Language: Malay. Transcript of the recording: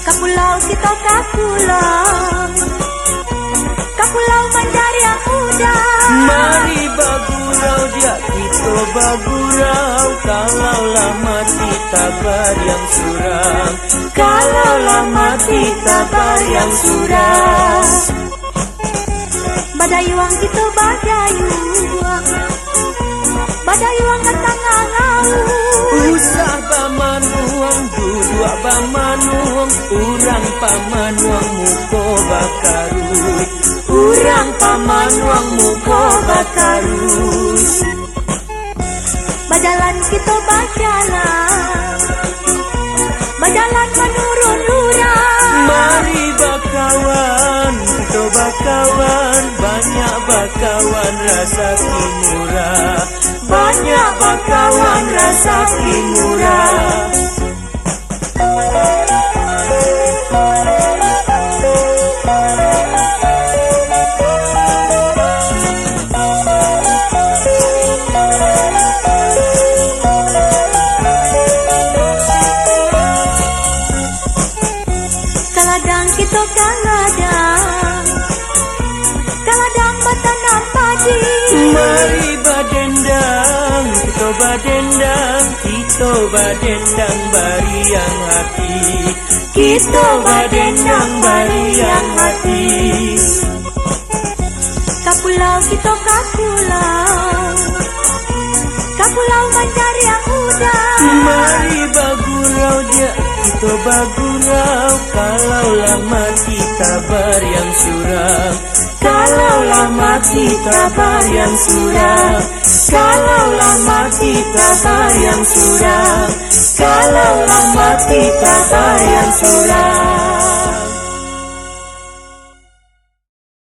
Kapulau kita kapulau Mandari yang muda. Mari bagurau dia kita bagurau, kalau lama kita yang suram, kalau lama kita yang suram. Badayuang kita badayuang ketengah laut. Usah pamanuang, duduk pamanuang, urang pamanuang muko bakarut, urang pamanuang muko bakarut. Bajalan kita bajalan menurun lurang. Mari bakawan, kita bakawan, banyak bakawan rasa kimurah, banyak bakawan rasa kimurah. Kaladang kita kaladang batanam padi. Mari badendang, kita badendang, kita badendang bariang hati, kita badendang bariang hati. Kapulau kita kapulau Mandari yang muda. Mari bagurau dia kita bagurau, kalau lama kita yang suram, kalau lama kita yang suram, kalau lama kita yang suram, kalau lama kita yang suram.